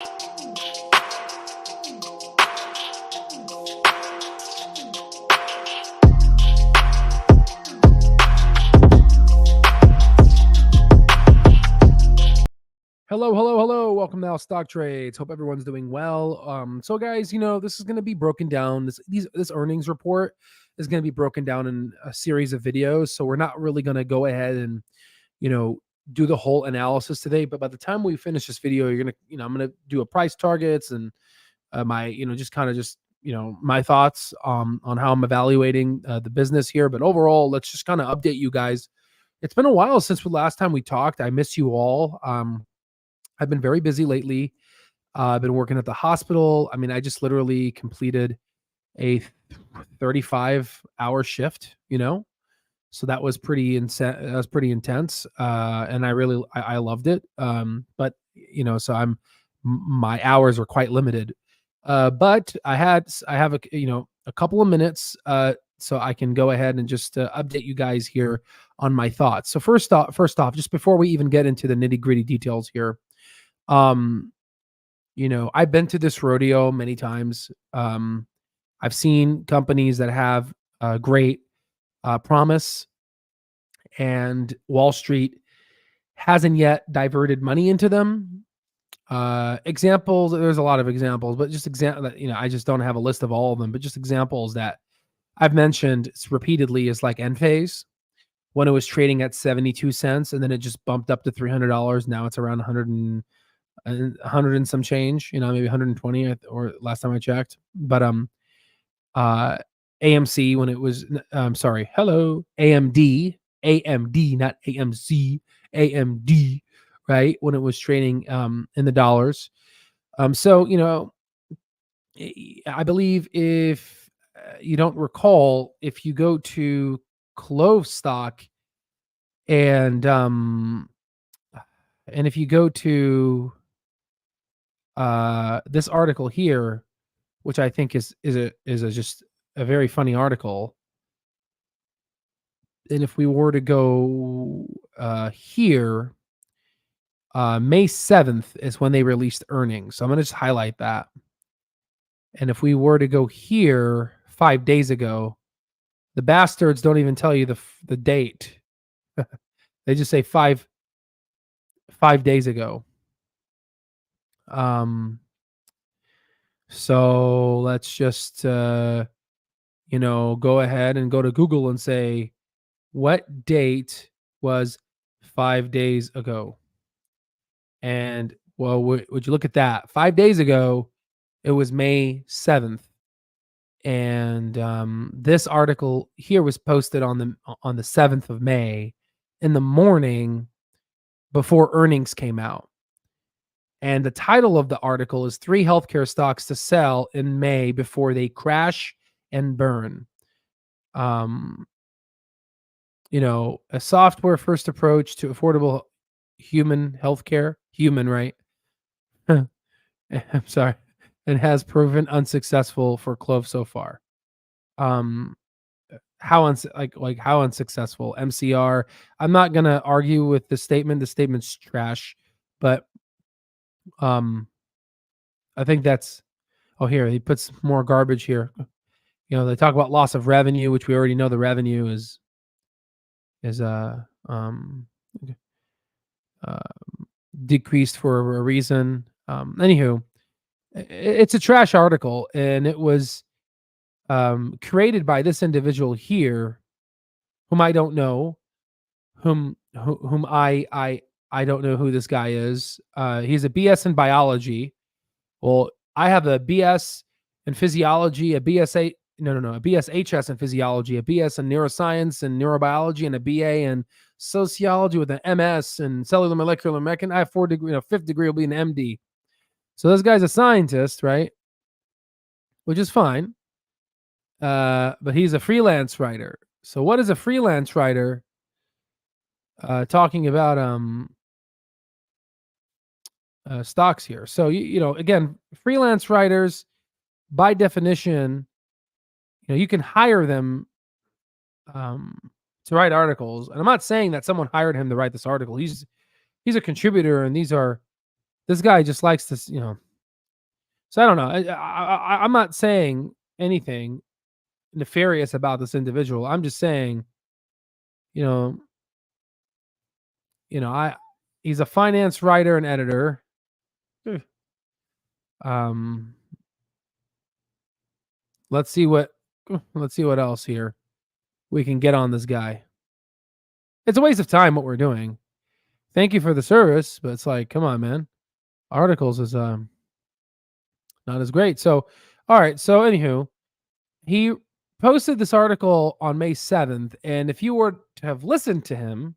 Hello, hello, hello. Welcome to Al Stock Trades. Hope everyone's doing well. So guys, this is going to be broken down. This earnings report is going to be broken down in a series of videos. So we're not really going to go ahead and, you know, do the whole analysis today, but by the time we finish this video, you're going to, I'm going to do a price targets and my, my thoughts on how I'm evaluating the business here. But overall, let's just kind of update you guys. It's been a while since the last time we talked. I miss you all. I've been very busy lately. I've been working at the hospital. I mean, I just literally completed a 35-hour shift, so that was pretty intense. And I loved it. But so my hours are quite limited. But I have a couple of minutes, so I can go ahead and just update you guys here on my thoughts. So first off, just before we even get into the nitty-gritty details here, I've been to this rodeo many times. I've seen companies that have great promise, and Wall Street hasn't yet diverted money into them. Examples, there's a lot of examples, but just I just don't have a list of all of them, but just examples that I've mentioned repeatedly is like Enphase, when it was trading at 72 cents and then it just bumped up to $300. Now it's around 100 and some change, maybe 120 or last time I checked. But AMC, when it was AMD, not AMC, AMD, right, when it was trading in the dollars. So I believe, if you don't recall, if you go to CLOV stock and if you go to this article here, which I think is just a very funny article. And if we were to go here, May 7th is when they released earnings. So I'm going to just highlight that. And if we were to go here 5 days ago, the bastards don't even tell you the date. They just say five days ago. So let's just, go ahead and go to Google and say, what date was 5 days ago? And well, would you look at that? 5 days ago, it was May 7th. And this article here was posted on the 7th of May in the morning before earnings came out. And the title of the article is 3 healthcare stocks to sell in May before they crash and burn. A software first approach to affordable human healthcare. Human, right? I'm sorry. And has proven unsuccessful for CLOV so far. How unsuccessful? MCR. I'm not gonna argue with the statement. The statement's trash, but I think that's. Oh, here he puts more garbage here. They talk about loss of revenue, which we already know the revenue is decreased for a reason. Anywho, it's a trash article, and it was created by this individual here, whom I don't know, whom I don't know who this guy is. He's a BS in biology. Well, I have a BS in physiology, a BSHS in physiology, a BS in neuroscience and neurobiology, and a BA in sociology with an MS in cellular molecular mechanics. I have 4 degree, 5th degree will be an MD. So this guy's a scientist, right? Which is fine. But he's a freelance writer. So what is a freelance writer talking about stocks here? So again, freelance writers, by definition, you can hire them to write articles. And I'm not saying that someone hired him to write this article. He's a contributor, and this guy just likes to So I don't know. I'm not saying anything nefarious about this individual. I'm just saying, you know, I he's a finance writer and editor. Hmm. Um, let's see what else here we can get on this guy. It's a waste of time what we're doing. Thank you for the service, but it's like, come on, man. Articles is not as great. So, all right. So, anywho, he posted this article on May 7th, and if you were to have listened to him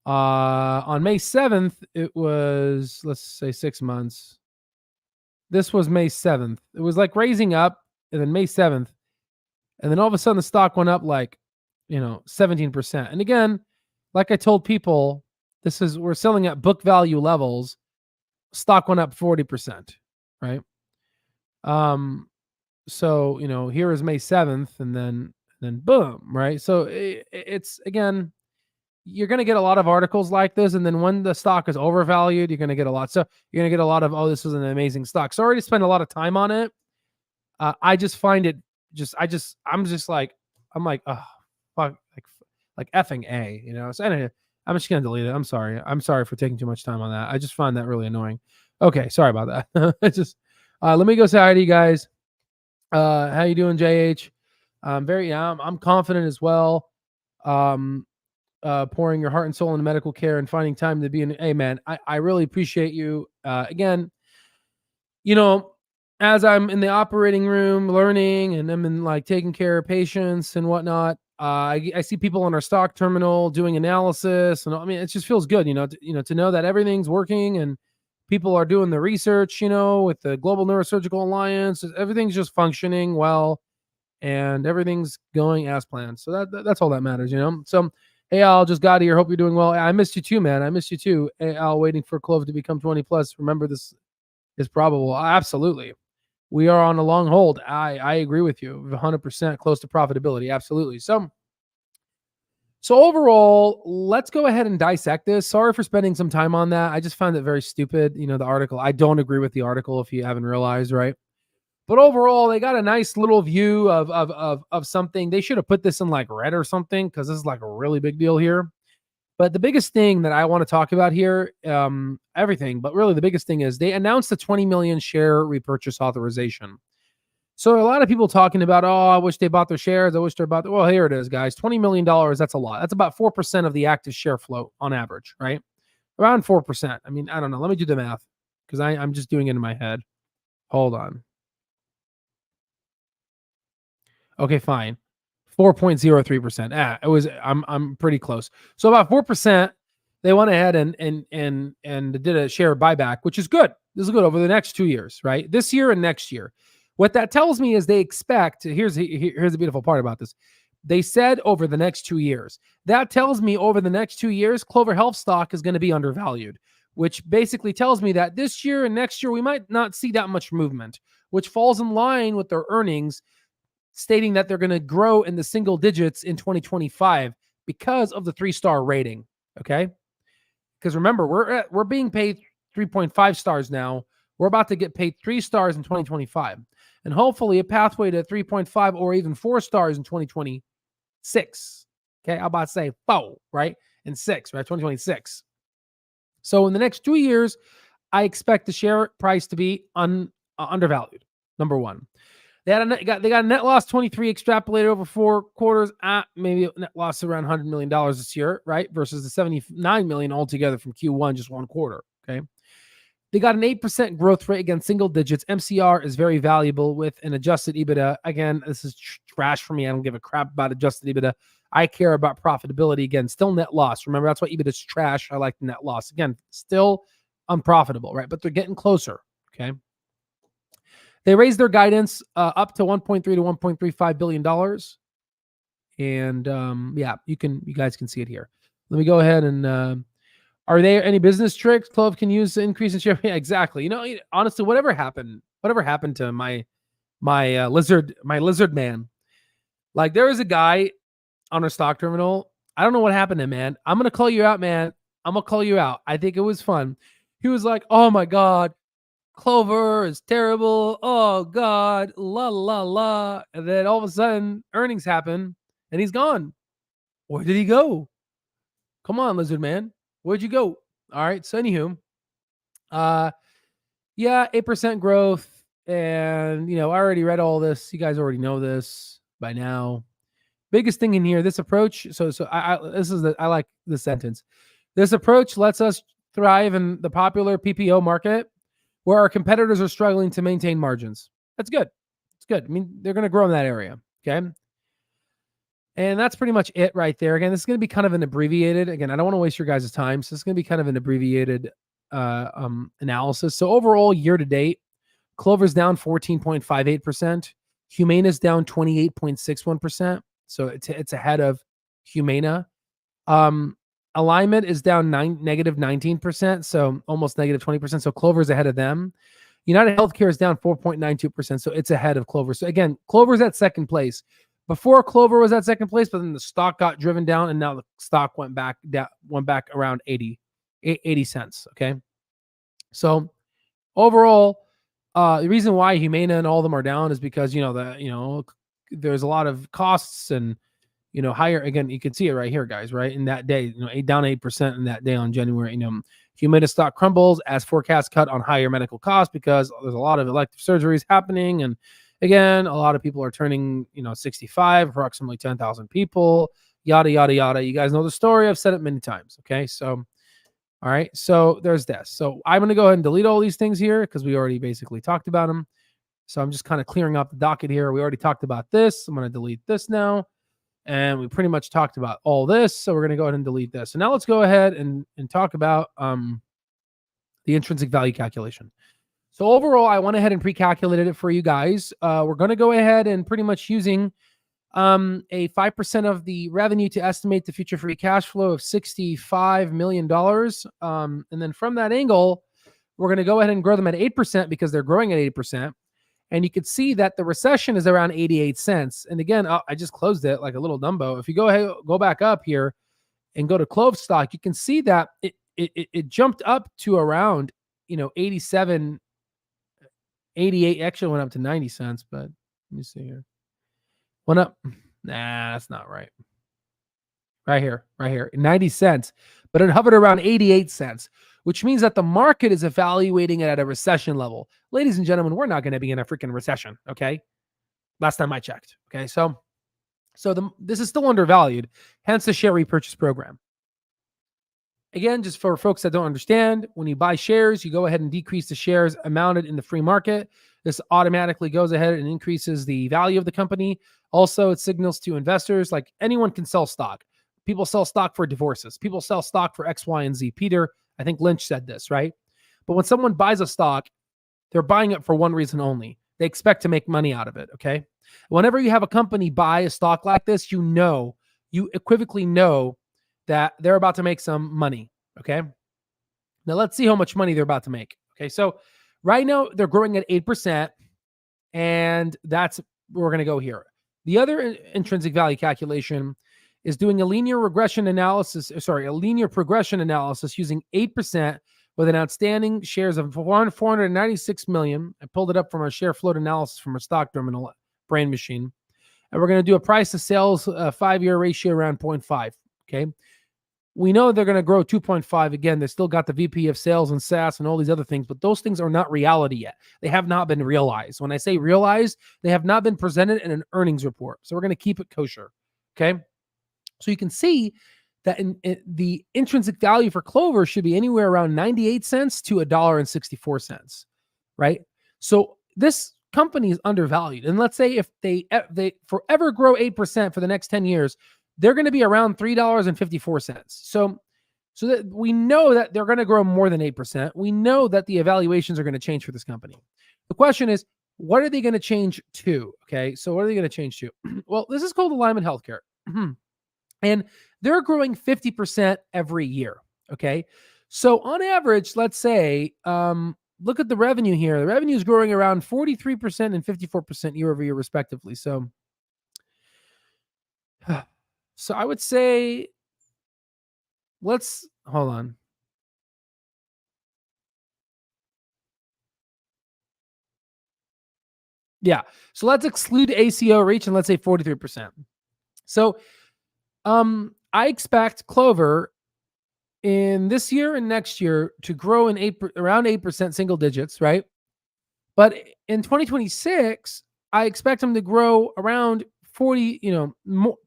on May 7th, it was, let's say, 6 months. This was May 7th. It was like raising up, and then May 7th, and then all of a sudden the stock went up like, 17%. And again, like I told people, we're selling at book value levels. Stock went up 40%, right? So, here is May 7th, and then boom, right? So it's, again, you're going to get a lot of articles like this, and then when the stock is overvalued, you're going to get a lot. So you're going to get a lot of, oh, this is an amazing stock. So I already spent a lot of time on it. I just find it I'm like, oh, fuck, like effing A. So anyway, I'm just going to delete it. I'm sorry for taking too much time on that. I just find that really annoying. Okay, sorry about that. It's just, let me go say hi to you guys. How you doing, JH? I'm confident as well. Pouring your heart and soul into medical care and finding time to be in. Hey, man, I really appreciate you. Again, as I'm in the operating room learning, and I'm in like taking care of patients and whatnot, I see people on our stock terminal doing analysis, and I mean, it just feels good, to know that everything's working and people are doing the research, with the Global Neurosurgical Alliance. Everything's just functioning well, and everything's going as planned. So that's all that matters. So, hey, Al, just got here. Hope you're doing well. I missed you too, man. I missed you too. Hey, Al, waiting for CLOV to become 20 plus. Remember, this is probable. Absolutely. We are on a long hold. I agree with you. 100% close to profitability. Absolutely. So overall, let's go ahead and dissect this. Sorry for spending some time on that. I just found it very stupid. The article. I don't agree with the article, if you haven't realized, right? But overall, they got a nice little view of something. They should have put this in like red or something, because this is like a really big deal here. But the biggest thing that I want to talk about here, everything, but really the biggest thing is they announced a 20 million share repurchase authorization. So a lot of people talking about, oh, I wish they bought their shares. I wish they bought. Well, here it is, guys. $20 million. That's a lot. That's about 4% of the active share float on average, right? Around 4%. I mean, I don't know. Let me do the math, because I'm just doing it in my head. Hold on. Okay, fine. 4.03%. I'm pretty close. So about 4%, they went ahead and did a share buyback, which is good. This is good over the next 2 years, right? This year and next year. What that tells me is they expect, here's the beautiful part about this. They said over the next 2 years. That tells me over the next 2 years, Clover Health stock is going to be undervalued, which basically tells me that this year and next year, we might not see that much movement, which falls in line with their earnings, stating that they're going to grow in the single digits in 2025 because of the 3-star rating. Okay. Because remember, we're being paid 3.5 stars now. We're about to get paid 3 stars in 2025, and hopefully a pathway to 3.5 or even 4 stars in 2026. Okay. I'm about to say 4, right? And 6, right? 2026. So in the next 2 years, I expect the share price to be undervalued. Number one. They got a net loss 23 extrapolated over 4 quarters at maybe a net loss around $100 million this year, right? Versus the $79 million altogether from Q1, just 1 quarter. Okay. They got an 8% growth rate against single digits. MCR is very valuable with an adjusted EBITDA. Again, this is trash for me. I don't give a crap about adjusted EBITDA. I care about profitability. Again, still net loss. Remember, that's why EBITDA is trash. I like the net loss. Again, still unprofitable, right? But they're getting closer. Okay. They raised their guidance up to $1.3 to $1.35 billion. And yeah, you guys can see it here. Let me go ahead and are there any business tricks CLOV can use to increase in share? Yeah, exactly. Honestly, whatever happened to my lizard man? Like, there was a guy on our stock terminal. I don't know what happened to him, man. I'm gonna call you out, man. I'm gonna call you out. I think it was fun. He was like, "Oh my god, Clover is terrible. Oh God, la la la. And then all of a sudden, earnings happen, and he's gone. Where did he go? Come on, lizard man. Where'd you go? All right. So anywho, uh, yeah, 8% growth. And I already read all this. You guys already know this by now. Biggest thing in here, this approach. So I like this sentence. This approach lets us thrive in the popular PPO market where our competitors are struggling to maintain margins. That's good. It's good. I mean, they're going to grow in that area. Okay. And that's pretty much it right there. Again, this is going to be kind of an abbreviated. Again, I don't want to waste your guys' time. So it's going to be kind of an abbreviated analysis. So overall, year to date, Clover's down 14.58%. Humana's down 28.61%. So it's ahead of Humana. Um, Alignment is down negative 19%, so almost negative 20%. So Clover's ahead of them. United Healthcare is down 4.92%, so it's ahead of Clover. So again, Clover's at second place. Before Clover was at second place, but then the stock got driven down, and now the stock went back around 80 cents. Okay, so overall, the reason why Humana and all of them are down is because there's a lot of costs and higher. Again, you can see it right here, guys, right? In that day, down 8% in that day on January. Humana stock crumbles as forecasts cut on higher medical costs because there's a lot of elective surgeries happening. And again, a lot of people are turning, 65, approximately 10,000 people, yada, yada, yada. You guys know the story. I've said it many times. Okay. So, all right. So there's this. So I'm going to go ahead and delete all these things here because we already basically talked about them. So I'm just kind of clearing up the docket here. We already talked about this. I'm going to delete this now. And we pretty much talked about all this. So we're going to go ahead and delete this. So now let's go ahead and talk about the intrinsic value calculation. So overall, I went ahead and pre-calculated it for you guys. We're going to go ahead and pretty much using a 5% of the revenue to estimate the future free cash flow of $65 million. And then from that angle, we're going to go ahead and grow them at 8% because they're growing at 8%. And you could see that the recession is around 88 cents. And again, I just closed it like a little Dumbo. If you go back up here and go to CLOV stock, you can see that it jumped up to around 87, 88. Actually went up to 90 cents, but let me see here. Went up. Nah, that's not right. Right here, 90 cents. But it hovered around 88 cents, which means that the market is evaluating it at a recession level. Ladies and gentlemen, we're not going to be in a freaking recession, okay? Last time I checked, okay? So this is still undervalued, hence the share repurchase program. Again, just for folks that don't understand, when you buy shares, you go ahead and decrease the shares amounted in the free market. This automatically goes ahead and increases the value of the company. Also, it signals to investors like anyone can sell stock. People sell stock for divorces. People sell stock for X, Y, and Z. Peter, I think Lynch said this, right? But when someone buys a stock, they're buying it for one reason only. They expect to make money out of it, okay? Whenever you have a company buy a stock like this, you equivocally know that they're about to make some money, okay? Now let's see how much money they're about to make, okay? So right now they're growing at 8%, and that's where we're going to go here. The other intrinsic value calculation is doing a linear progression analysis using 8% with an outstanding shares of 496 million. I pulled it up from our share float analysis from our stock terminal brain machine. And we're going to do a price to sales 5-year ratio around 0.5. Okay. We know they're going to grow 2.5. Again, they still got the VP of sales and SaaS and all these other things, but those things are not reality yet. They have not been realized. When I say realized, they have not been presented in an earnings report. So we're going to keep it kosher. Okay. So you can see that in the intrinsic value for Clover should be anywhere around 98 cents to $1.64, right? So this company is undervalued. And let's say if they forever grow 8% for the next 10 years, they're going to be around $3.54. So that we know that they're going to grow more than 8%. We know that the evaluations are going to change for this company. The question is, what are they going to change to? Okay, so what are they going to change to? Well, this is called Alignment Healthcare. And they're growing 50% every year. Okay. So on average, let's say, look at the revenue here. The revenue is growing around 43% and 54% year over year, respectively. So I would say, hold on. Yeah. So let's exclude ACO reach and let's say 43%. So I expect Clover in this year and next year to grow in around 8% single digits, right? But in 2026, I expect them to grow around 40,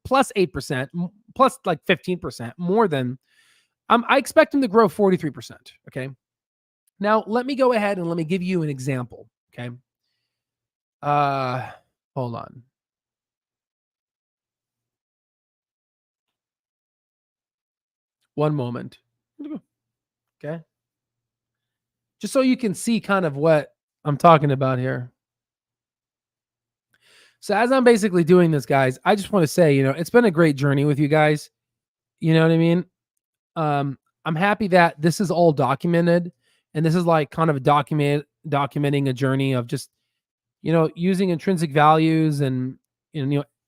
plus 8%, plus like 15% more than I expect them to grow 43%. Okay. Now let me go ahead and let me give you an example. Okay. Hold on. One moment. Okay. Just so you can see kind of what I'm talking about here. So as I'm basically doing this, guys, I just want to say, it's been a great journey with you guys. You know what I mean? I'm happy that this is all documented, and this is like kind of documenting a journey of just, using intrinsic values and,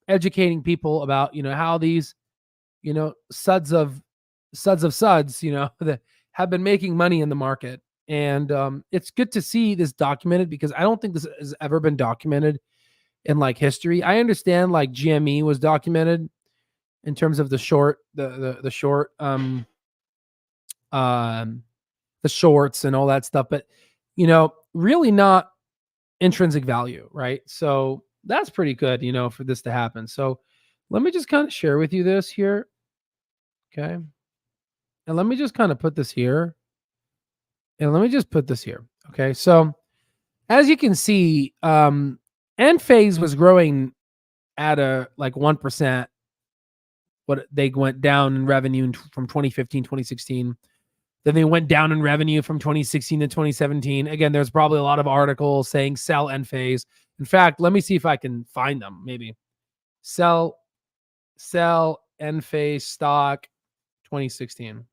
educating people about, how these, suds, that have been making money in the market. And it's good to see this documented because I don't think this has ever been documented in like history. I understand like GME was documented in terms of the short, the short, the shorts and all that stuff, but really not intrinsic value, right? So that's pretty good, for this to happen. So let me just kind of share with you this here. Okay. And let me just kind of put this here. And let me just put this here. Okay. So as you can see, end phase was growing at a like 1%. What they went down in revenue from 2015, 2016. Then they went down in revenue from 2016 to 2017. Again, there's probably a lot of articles saying sell end phase. In fact, let me see if I can find them. Maybe sell end phase stock 2016.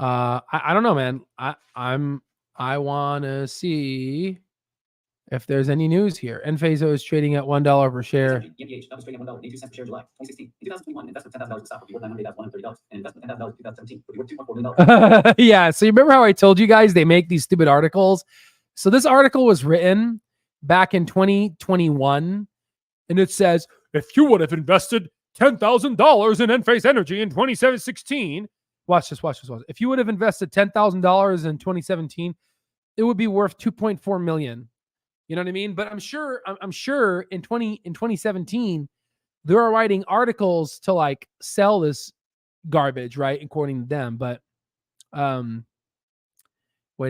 I don't know, man. I want to see if there's any news. End Enphaso is trading at $1 per share. EMPH, that was trading at $1.82 per share July 2016. In 2021, investment $10,000 in stock would be worth $900,130, and investment $10,000 in 2017 would be worth $2.4 million. Yeah, so you remember how I told you guys they make these stupid articles? So this article was written back in 2021, and it says, if you would have invested $10,000 in Enphase Energy in 2016, watch this. If you would have invested $10,000 in 2017, it would be worth $2.4 million. You know what I mean? But I'm sure in 2017, they were writing articles to like sell this garbage, right? According to them. But wait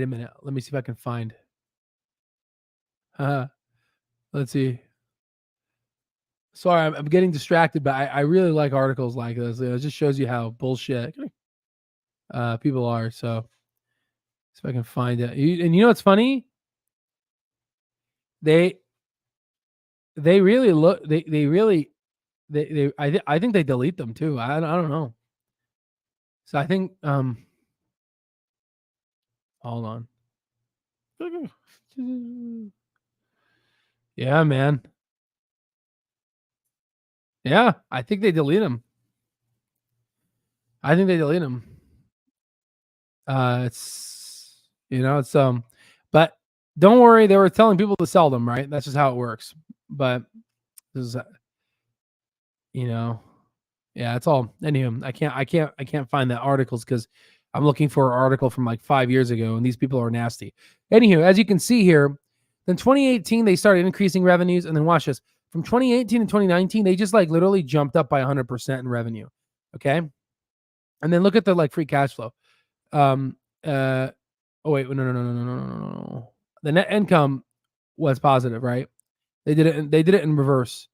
a minute. Let me see if I can find. Let's see. Sorry, I'm getting distracted, but I really like articles like this. It just shows you how bullshit people are. So if I can find it. And you know what's funny? They really look. They really. I think they delete them too. I don't know. So I think hold on. Yeah, man. Yeah, I think they delete them. It's but don't worry, they were telling people to sell them, right? That's just how it works. But this is yeah, it's all. Anywho, I can't find that articles because I'm looking for an article from like 5 years ago, and these people are nasty. Anywho, as you can see here, then 2018 they started increasing revenues, and then watch this. From 2018 to 2019, they just like literally jumped up by 100% in revenue. Okay, and then look at the like free cash flow. Oh wait, no. The net income was positive, right? They did it in reverse,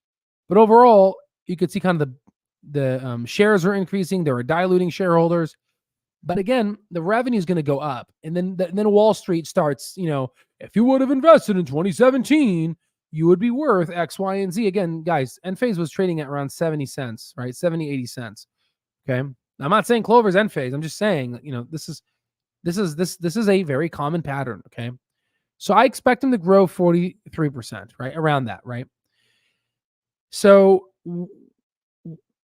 but overall, you could see kind of the shares are increasing. They were diluting shareholders, but again, the revenue is going to go up, and then Wall Street starts. If you would have invested in 2017, you would be worth X, Y, and Z. Again, guys, Enphase was trading at around 70 cents, right? 70, 80 cents. Okay, I'm not saying Clover's Enphase. I'm just saying, this is a very common pattern. Okay, so I expect them to grow 43%, right around that, right? So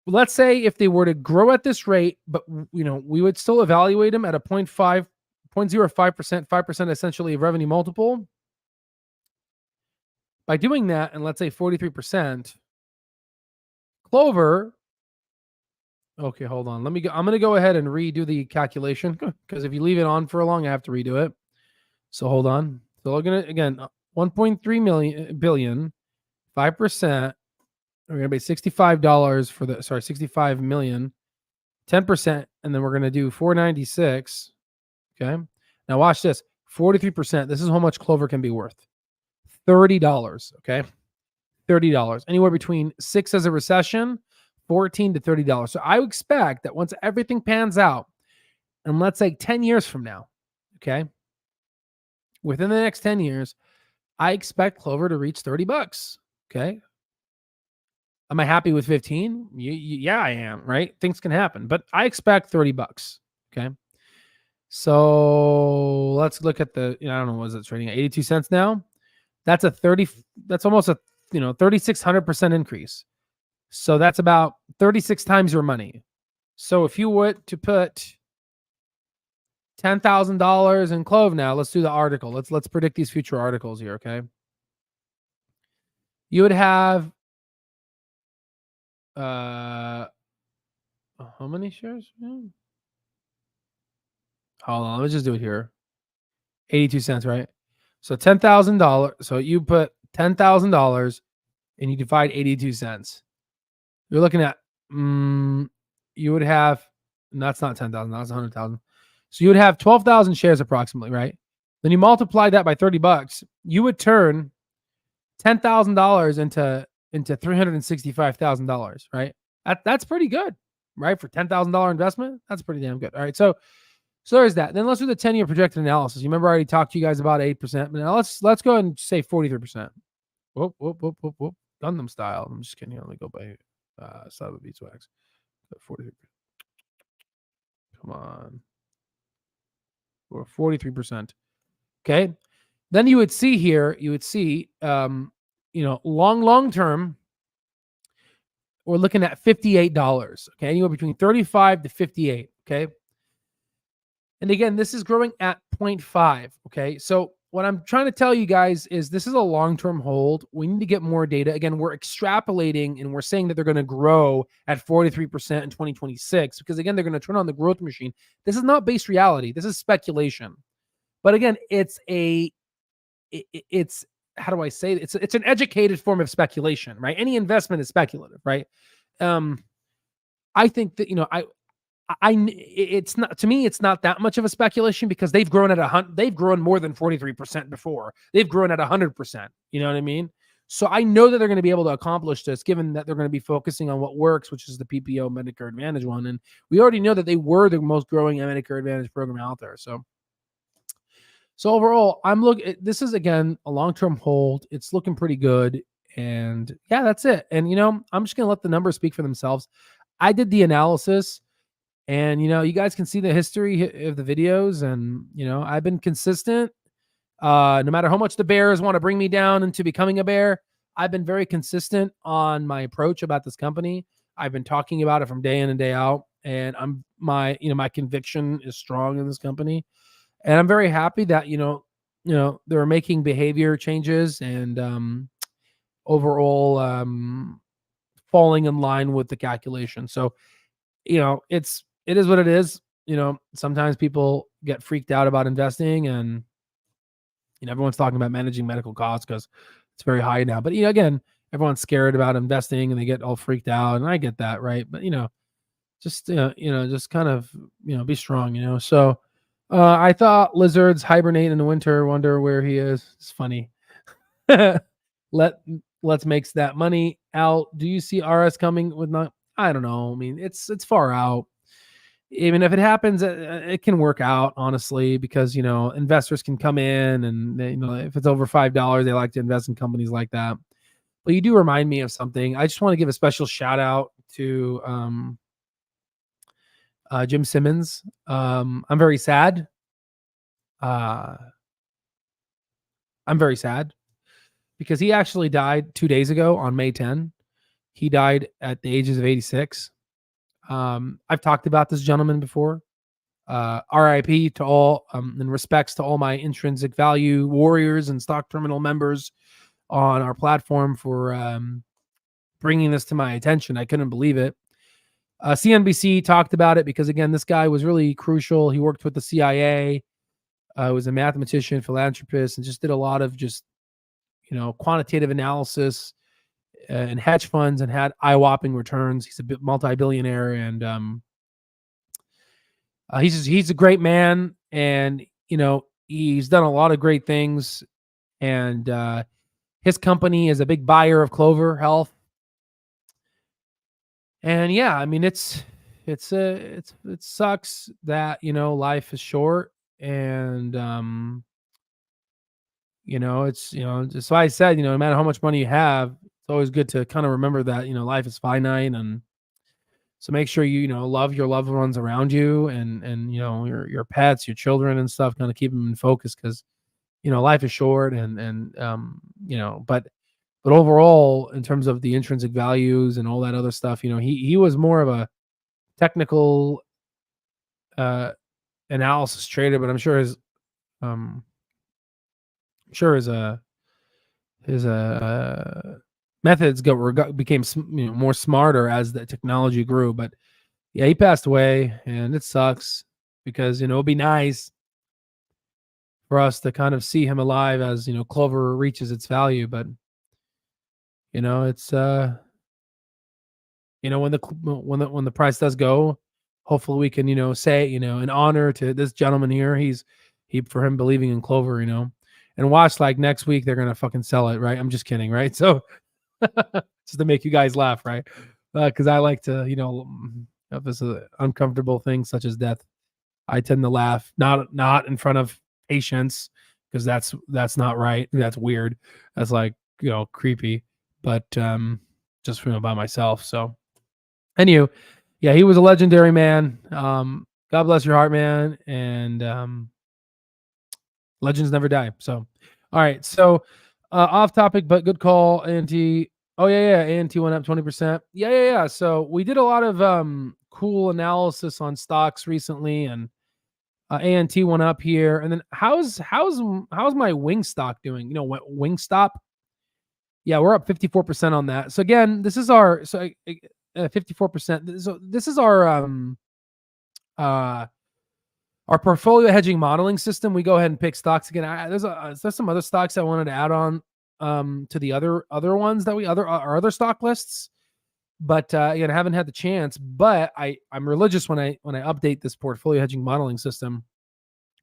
let's say if they were to grow at this rate, but we would still evaluate them at a 0.05%, 5% essentially of revenue multiple. By doing that, and let's say 43%, Clover. Okay, hold on. Let me go. I'm going to go ahead and redo the calculation because if you leave it on for long, I have to redo it. So hold on. So we're going to, again, 1.3 billion, 5%. We're going to pay $65 for the, sorry, 65 million, 10%. And then we're going to do 496. Okay. Now watch this. 43%. This is how much Clover can be worth. $30. Okay. $30. Anywhere between 6 as a recession, 14 to $30. So I expect that once everything pans out, and let's say 10 years from now, okay, within the next 10 years, I expect Clover to reach $30. Okay. Am I happy with 15? Yeah, I am, right? Things can happen, but I expect $30. Okay. So let's look at the, I don't know, what is it trading at 82 cents now? That's that's almost a, 3,600% increase. So that's about 36 times your money. So if you were to put $10,000 in Clove now, let's do the article. Let's predict these future articles here, okay? You would have how many shares? Hold on, let me just do it here. 82 cents, right? So $10,000. So you put $10,000 and you divide 82 cents. You're looking at you would have, that's not 10,000, that's 100,000. So you would have 12,000 shares approximately, right? Then you multiply that by $30, you would turn $10,000 into $365,000, right? That's pretty good, right? For $10,000 investment, that's pretty damn good. All right, so there's that. Then let's do the 10-year projected analysis. You remember I already talked to you guys about 8%, but now let's go ahead and say 43%. Whoop, whoop, whoop, whoop, whoop. Gundam style. I'm just kidding. Let me go by Saba Beatswax. 43%. Come on. We're 43%. Okay. Then you would see here, long term, we're looking at $58. Okay. Anywhere between 35 to 58. Okay. And again, this is growing at 0.5. Okay. So what I'm trying to tell you guys is this is a long-term hold. We need to get more data. Again, we're extrapolating and we're saying that they're going to grow at 43% in 2026 because, again, they're going to turn on the growth machine. This is not based reality. This is speculation. But again, it's how do I say it? It's an educated form of speculation, right? Any investment is speculative, right? I think that, it's not, to me, it's not that much of a speculation because they've grown they've grown more than 43% before. They've grown at 100%. You know what I mean? So I know that they're going to be able to accomplish this given that they're going to be focusing on what works, which is the PPO Medicare Advantage one. And we already know that they were the most growing Medicare Advantage program out there. So overall, this is, again, a long-term hold. It's looking pretty good. And yeah, that's it. And, I'm just going to let the numbers speak for themselves. I did the analysis. And, you guys can see the history of the videos. And, I've been consistent. No matter how much the bears want to bring me down into becoming a bear, I've been very consistent on my approach about this company. I've been talking about it from day in and day out. And my conviction is strong in this company. And I'm very happy that, they're making behavior changes and overall falling in line with the calculation. So, it is what it is. Sometimes people get freaked out about investing and, everyone's talking about managing medical costs because it's very high now. But, again, everyone's scared about investing and they get all freaked out. And I get that, right? But, just, just kind of, be strong, So I thought lizards hibernate in the winter, wonder where he is. It's funny. Let's makes that money out. Do you see RS coming with not? I don't know. I mean, it's far out. Even if it happens, it can work out, honestly, because, investors can come in and, if it's over $5, they like to invest in companies like that. But you do remind me of something. I just want to give a special shout out to Jim Simmons. I'm very sad. I'm very sad because he actually died 2 days ago on May 10. He died at the ages of 86. I've talked about this gentleman before. RIP to all, and respects to all my intrinsic value warriors and stock terminal members, on our platform for bringing this to my attention. I couldn't believe it. CNBC talked about it because, again, this guy was really crucial. He worked with the CIA, was a mathematician, philanthropist, and just did a lot of just, quantitative analysis and hedge funds, and had eye-whopping returns. He's a multi-billionaire, and he's a great man, and he's done a lot of great things. And his company is a big buyer of Clover Health. And yeah, I mean, it sucks that life is short, and it's just why I said, no matter how much money you have, it's always good to kind of remember that life is finite. And so make sure you love your loved ones around you, and your pets, your children and stuff. Kind of keep them in focus, because life is short, and but overall, in terms of the intrinsic values and all that other stuff, he was more of a technical analysis trader, but I'm sure his methods became more smarter as the technology grew. But yeah, he passed away, and it sucks, because it'd be nice for us to kind of see him alive as Clover reaches its value. But it's when the price does go, hopefully we can say in honor to this gentleman here, for him believing in Clover, and watch, like, next week they're gonna fucking sell it, right? I'm just kidding, right? So just to make you guys laugh, right? Because I like to, if it's an uncomfortable thing such as death, I tend to laugh, not in front of patients, because that's not right. That's weird. That's like creepy. But just by myself. So anywho, yeah, he was a legendary man. God bless your heart, man. And legends never die. So all right. So off topic, but good call, ANT. Oh yeah. ANT went up 20%. Yeah. So we did a lot of cool analysis on stocks recently, and ANT went up here. And then how's my Wingstop doing? Wingstop. Yeah, we're up 54% on that. So again, this is our 54%. So this is our portfolio hedging modeling system. We go ahead and pick stocks again. There's some other stocks I wanted to add on to the other ones that our other stock lists, but again, I haven't had the chance. But I'm religious when I update this portfolio hedging modeling system.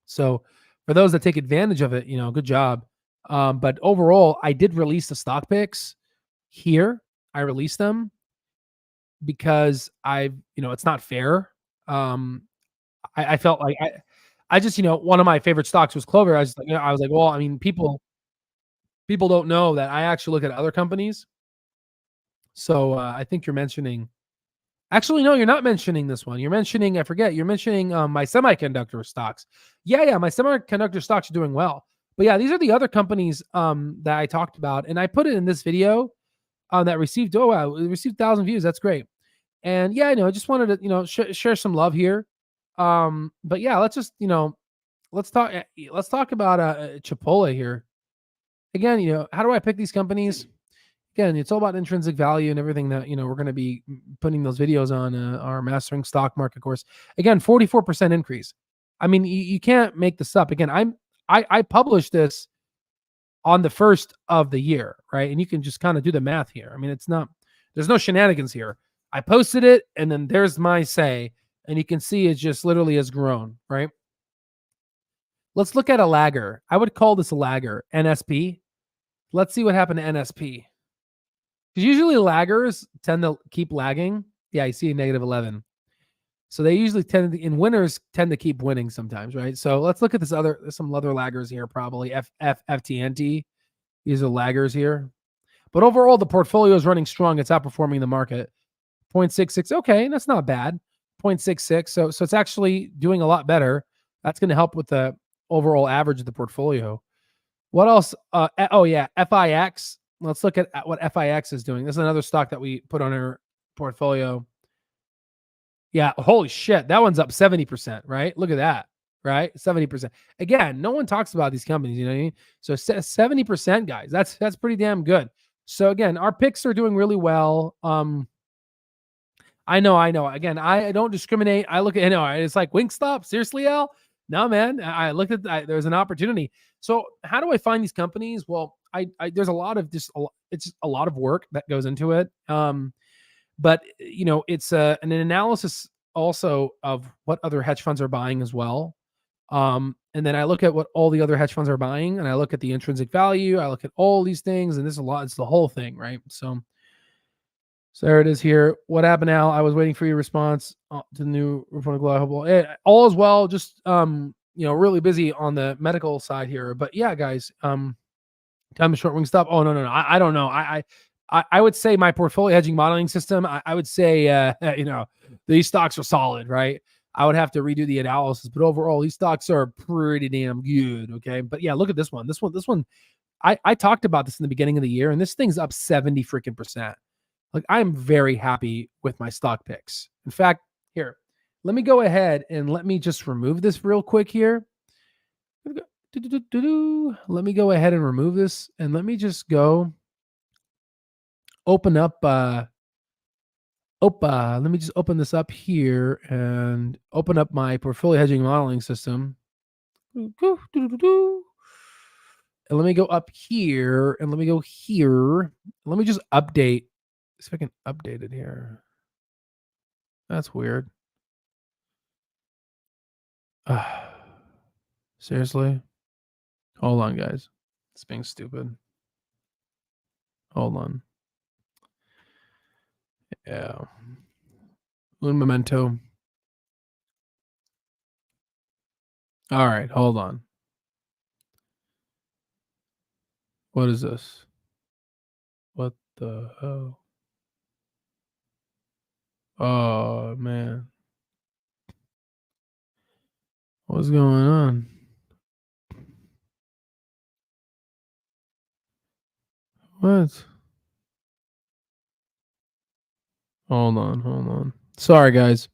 So for those that take advantage of it, good job. But overall, I did release the stock picks here. I released them because it's not fair. I felt like I just, one of my favorite stocks was Clover. I was like, well, I mean, people don't know that I actually look at other companies. So I think you're mentioning. Actually, no, you're not mentioning this one. You're mentioning, I forget, you're mentioning my semiconductor stocks. Yeah, my semiconductor stocks are doing well. But yeah, these are the other companies that I talked about. And I put it in this video that received, it received 1,000 views. That's great. And yeah, I just wanted to, share some love here. But yeah, let's just, let's talk about Chipotle here. Again, how do I pick these companies? Again, it's all about intrinsic value and everything that, we're going to be putting those videos on our Mastering Stock Market course. Again, 44% increase. I mean, you can't make this up. Again, I published this on the first of the year, right? And you can just kind of do the math here. I mean, there's no shenanigans here. I posted it, and then there's my say, and you can see it just literally has grown, right? Let's look at a lagger. I would call this a lagger, NSP. Let's see what happened to NSP. Because usually laggers tend to keep lagging. Yeah, I see a negative 11. So they usually in winners tend to keep winning sometimes, right? So let's look at there's some other laggers here, probably FTNT. These are laggers here. But overall, the portfolio is running strong. It's outperforming the market. 0.66. Okay, that's not bad. 0.66. So it's actually doing a lot better. That's going to help with the overall average of the portfolio. What else? FIX. Let's look at what FIX is doing. This is another stock that we put on our portfolio. Yeah, holy shit. That one's up 70%, right? Look at that. right? 70%. Again, no one talks about these companies, you know what I mean? So 70%, guys. That's pretty damn good. So again, our picks are doing really well. I know. Again, I don't discriminate. I look at, it's like Wingstop. Seriously, Al? No, man. I looked at that. There's an opportunity. So how do I find these companies? Well, there's a lot of it's a lot of work that goes into it. But it's an analysis also of what other hedge funds are buying as well. And then I look at what all the other hedge funds are buying, and I look at the intrinsic value. I look at all these things, and this is a lot. It's the whole thing, right? So there it is here. What happened now? I was waiting for your response to the new reporting global. All is well. Just really busy on the medical side here. But yeah, guys, time to short wing stop. Oh no. I don't know. I would say my portfolio hedging modeling system. I would say these stocks are solid, right? I would have to redo the analysis, but overall, these stocks are pretty damn good. Okay, but yeah, look at this one. This one. I talked about this in the beginning of the year, and this thing's up 70 freaking percent. Like, I'm very happy with my stock picks. In fact, here, let me go ahead and let me just remove this real quick here. Let me go ahead and remove this, and let me just go open up let me just open this up here and open up my portfolio hedging modeling system. And let me go up here and let me go here. Let me just update. See if I can update it here. That's weird. Seriously? Hold on, guys. It's being stupid. Hold on. Yeah. Un memento. All right, hold on. What is this? What the hell? Oh, man. What's going on? What? Hold on. Sorry, guys.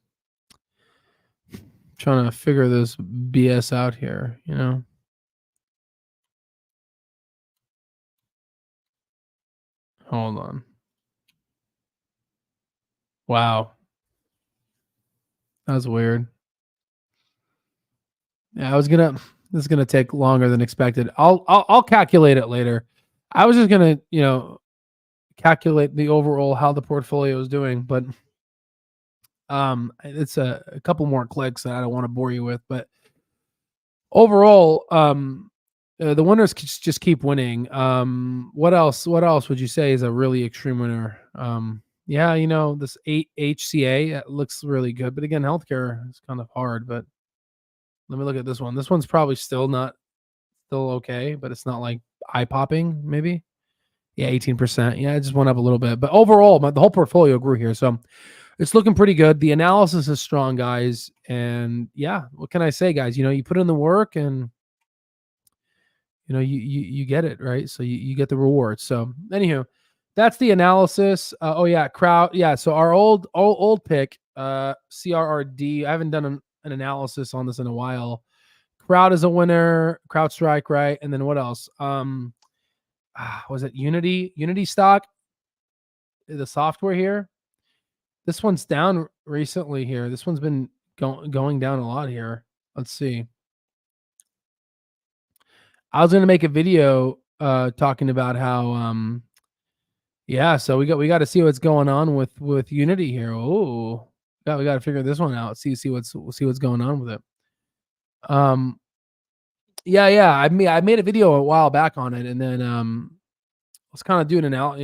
Trying to figure this BS out here, Hold on. Wow. That's weird. Yeah, this is gonna take longer than expected. I'll calculate it later. I was just gonna, calculate the overall how the portfolio is doing, but it's a couple more clicks that I don't want to bore you with, but overall, the winners just keep winning. What else would you say is a really extreme winner? Yeah, this HCA looks really good, but again, healthcare is kind of hard. But let me look at this one. This one's probably still okay, but it's not like eye popping. Maybe, yeah, 18%. Yeah, it just went up a little bit, but overall, the whole portfolio grew here, so it's looking pretty good. The analysis is strong, guys, and yeah, what can I say, guys? You put in the work, and you get it, right? So you get the reward. So anywho, that's the analysis. Oh yeah, crowd. Yeah. So our old pick, CRRD. I haven't done an analysis on this in a while. Crowd is a winner. CrowdStrike, right? And then what else? Was it Unity stock? The software here. This one's down recently here. This one's been going down a lot here. Let's see. I was going to make a video talking about how yeah, so we got to see what's going on with Unity here. Oh, we got to figure this one out. See what's going on with it. Yeah. I made a video a while back on it, and then let's kind of do an out.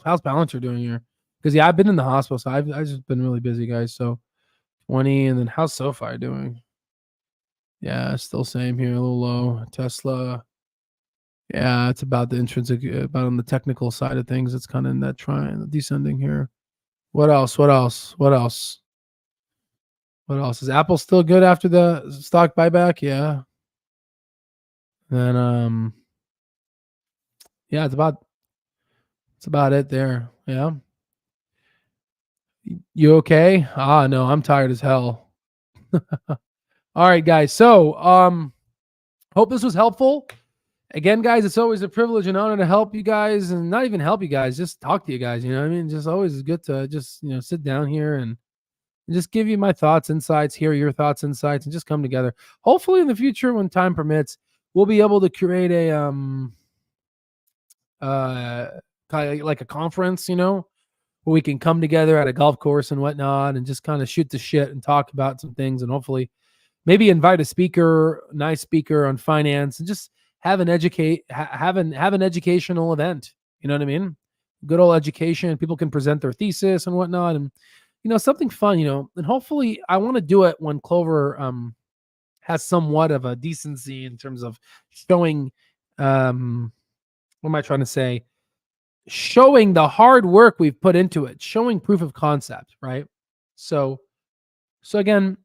How's Balancer doing here? Because yeah, I've been in the hospital, so I've just been really busy, guys. So 20, and then how's SoFi doing? Yeah, still same here, a little low. Tesla. Yeah, it's about the intrinsic, about on the technical side of things. It's kind of in that descending here. What else? Is Apple still good after the stock buyback? Yeah. Then yeah, it's about it there. Yeah. You okay? No, I'm tired as hell. All right, guys. So, hope this was helpful. Again, guys, it's always a privilege and honor to help you guys, and not even help you guys, just talk to you guys. You know what I mean? Just always is good to just sit down here and just give you my thoughts, insights, hear your thoughts, insights, and just come together. Hopefully, in the future, when time permits, we'll be able to create a uh kind of like a conference, where we can come together at a golf course and whatnot, and just kind of shoot the shit and talk about some things, and hopefully maybe invite a speaker, nice speaker on finance, and just have an educational event. You know what I mean? Good old education. People can present their thesis and whatnot, and something fun. And hopefully, I want to do it when Clover has somewhat of a decency in terms of showing. What am I trying to say? Showing the hard work we've put into it, showing proof of concept, right? So, again,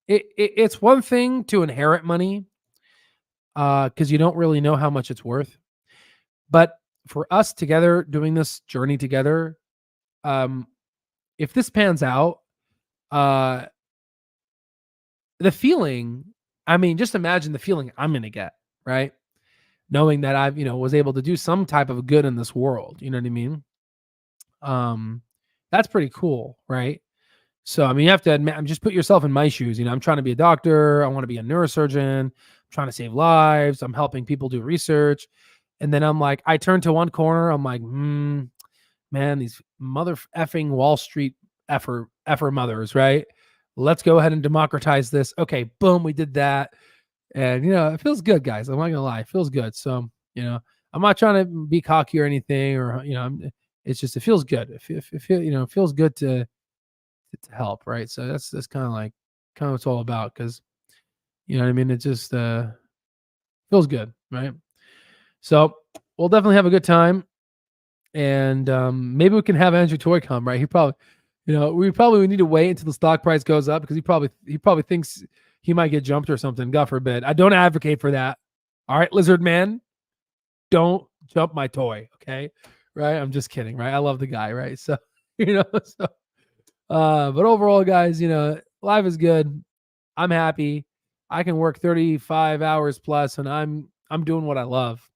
it's one thing to inherit money, because you don't really know how much it's worth. But for us together doing this journey together, um, if this pans out, uh, the feeling, I mean, just imagine the feeling I'm gonna get, right? Knowing that I've, was able to do some type of good in this world. You know what I mean? Um, that's pretty cool, right? So, I mean, you have to admit, just put yourself in my shoes. I'm trying to be a doctor. I want to be a neurosurgeon. I'm trying to save lives. I'm helping people do research. And then I'm like, I turn to one corner. I'm like, man, these mother effing Wall Street effer mothers, right? Let's go ahead and democratize this. Okay, boom, we did that. And, it feels good, guys. I'm not going to lie. It feels good. So, I'm not trying to be cocky or anything, or, it's just, it feels good. It feels good to help, right? So that's kind of like what it's all about, because you know what I mean. It just feels good, right? So we'll definitely have a good time, and maybe we can have Andrew Toy come, right? He probably, we need to wait until the stock price goes up, because he probably thinks he might get jumped or something. God forbid. I don't advocate for that. All right, Lizard Man, don't jump my toy, okay? Right? I'm just kidding, right? I love the guy, right? So so. But overall, guys, life is good. I'm happy. I can work 35 hours plus, and I'm doing what I love.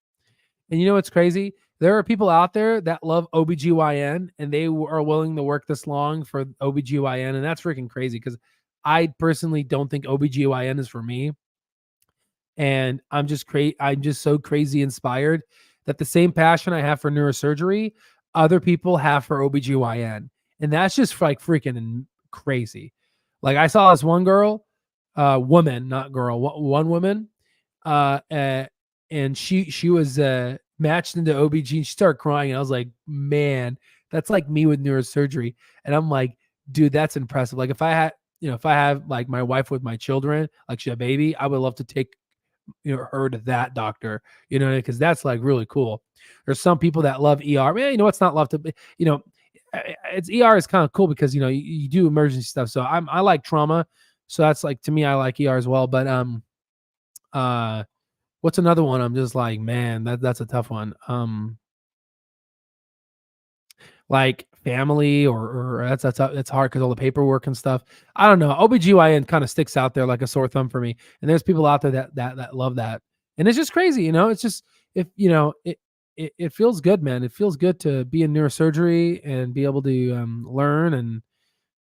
And you know what's crazy? There are people out there that love OBGYN, and they are willing to work this long for OBGYN, and that's freaking crazy, because I personally don't think OBGYN is for me. And I'm just so crazy inspired that the same passion I have for neurosurgery, other people have for OBGYN. And that's just like freaking crazy. Like, I saw this one girl, woman, not girl, one woman, uh, uh and she was matched into OBG, and she started crying. And I was like, man, that's like me with neurosurgery. And I'm like, dude, that's impressive. Like, if I have like my wife with my children, like she had a baby, I would love to take her to that doctor, because that's like really cool. There's some people that love ER. Man, it's not love to, it's ER is kind of cool, because you do emergency stuff. So I like trauma, so that's like, to me, I like ER as well. But uh, what's another one? I'm just like, man, that's a tough one. Like family, or that's hard, because all the paperwork and stuff. I don't know. OBGYN kind of sticks out there like a sore thumb for me. And there's people out there that love that. And it's just crazy, it's just, if it feels good, man. It feels good to be in neurosurgery and be able to learn,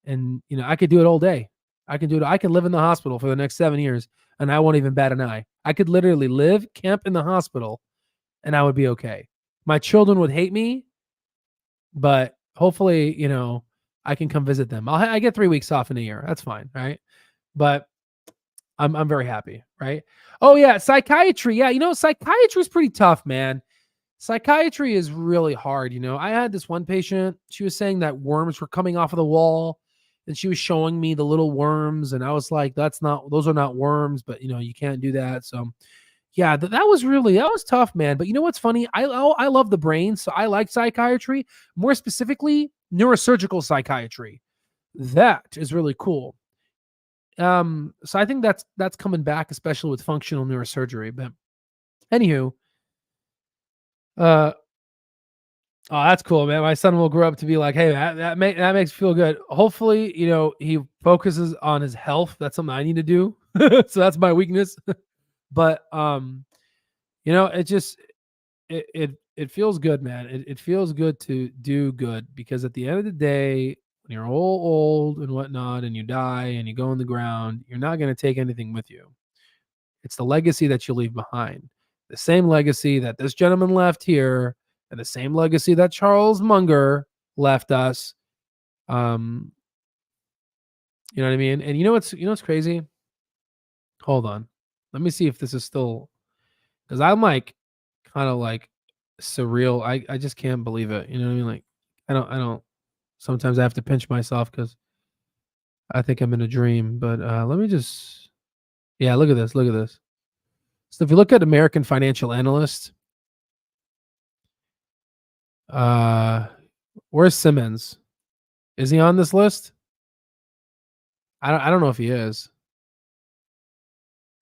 and I could do it all day. I can do it. I can live in the hospital for the next 7 years, and I won't even bat an eye. I could literally live, camp in the hospital, and I would be okay. My children would hate me, but hopefully, I can come visit them. I get 3 weeks off in a year. That's fine, right? But I'm very happy, right? Oh yeah, psychiatry. Yeah, psychiatry is pretty tough, man. Psychiatry is really hard. I had this one patient. She was saying that worms were coming off of the wall, and she was showing me the little worms, and I was like, those are not worms, but you can't do that. So yeah, that was tough, man. But you know what's funny? I love the brain, so I like psychiatry, more specifically neurosurgical psychiatry. That is really cool. So I think that's coming back, especially with functional neurosurgery. But anywho, uh, oh, that's cool, man. My son will grow up to be like, hey, that makes me feel good. Hopefully, he focuses on his health. That's something I need to do. So that's my weakness. But it just it feels good, man. It feels good to do good, because at the end of the day, when you're all old and whatnot, and you die and you go in the ground, you're not going to take anything with you. It's the legacy that you leave behind. The same legacy that this gentleman left here, and the same legacy that Charles Munger left us. You know what I mean? And what's crazy? Hold on. Let me see if this is still, because I'm like kind of like surreal. I just can't believe it. You know what I mean? Like I don't sometimes I have to pinch myself because I think I'm in a dream. But let me just, yeah, look at this. Look at this. So if you look at American Financial Analyst, uh where's Simmons? Is he on this list? I don't know if he is.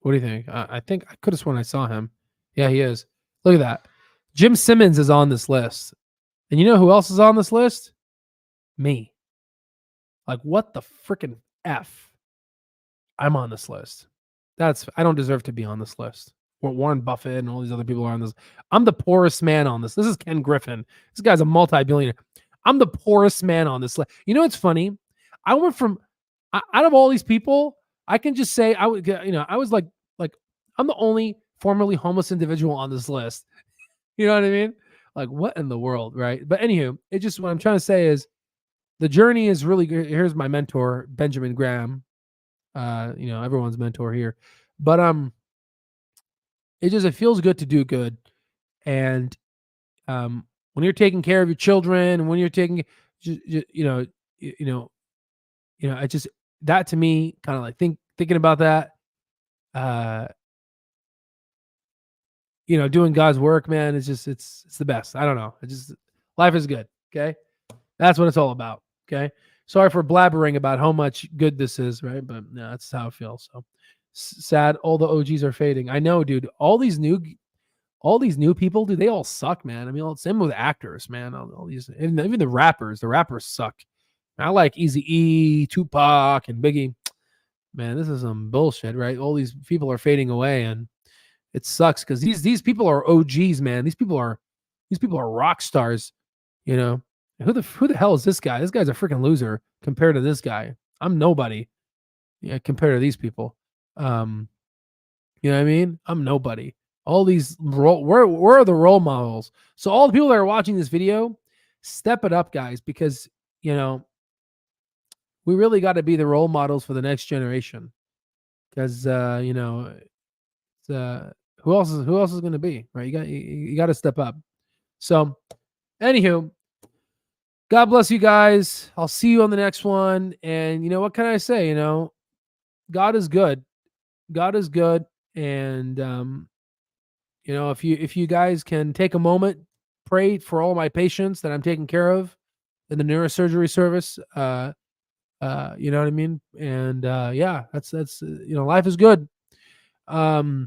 What do you think? I think I could have sworn I saw him. Yeah, he is. Look at that. Jim Simmons is on this list. And you know who else is on this list? Me. Like, what the freaking F? I'm on this list. I don't deserve to be on this list. Warren Buffett and all these other people are on this. I'm the poorest man on this. This is Ken Griffin. This guy's a multi-billionaire. I'm the poorest man on this list. You know what's funny? I went from, out of all these people, I can just say I was like I'm the only formerly homeless individual on this list. You know what I mean? Like, what in the world, right? But anywho, what I'm trying to say is the journey is really good. Here's my mentor, Benjamin Graham. Everyone's mentor here. But it feels good to do good. And when you're taking care of your children, when you're taking, I just, that to me, kind of like thinking about that, doing God's work, man, it's the best. I don't know. Life is good. Okay. That's what it's all about. Okay. Sorry for blabbering about how much good this is, right? But no, that's how it feels. So sad. All the OGs are fading. I know, dude. All these new people, dude, they all suck, man. I mean, same with actors, man. All these, and even the rappers suck. I like Eazy-E, Tupac, and Biggie. Man, this is some bullshit, right? All these people are fading away, and it sucks because these people are OGs, man. These people are rock stars, you know. Who the hell is this guy? This guy's a freaking loser compared to this guy. I'm nobody, yeah, compared to these people. You know what I mean? I'm nobody. All these where are the role models? So all the people that are watching this video, step it up, guys, because we really got to be the role models for the next generation. Because who else is going to be, right? You got to step up. So, anywho, God bless you guys. I'll see you on the next one. And what can I say? God is good. God is good. And if you guys can take a moment, pray for all my patients that I'm taking care of in the neurosurgery service. You know what I mean? And yeah, that's life is good. Life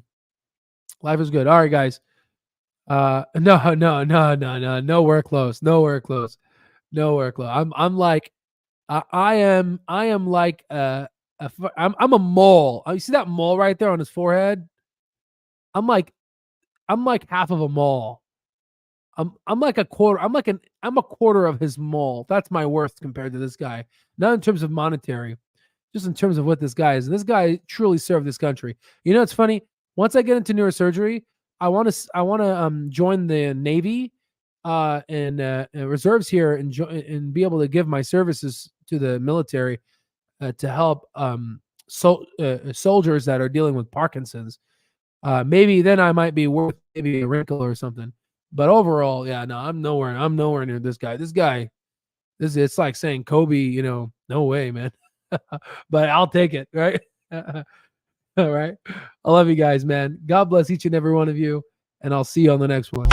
is good. All right, guys. No, nowhere close. I'm like, I am like I'm a mole. You see that mole right there on his forehead? I'm like half of a mole. I'm like a quarter. I'm a quarter of his mole. That's my worth compared to this guy. Not in terms of monetary, just in terms of what this guy is. And this guy truly served this country. It's funny. Once I get into neurosurgery, I want to join the Navy and reserves here and be able to give my services to the military to help soldiers that are dealing with Parkinson's. Maybe then I might be worth maybe a wrinkle or something. But overall, yeah, no, I'm nowhere near this guy. It's like saying Kobe, no way, man. But I'll take it, right? All right. I love you guys, man. God bless each and every one of you, and I'll see you on the next one.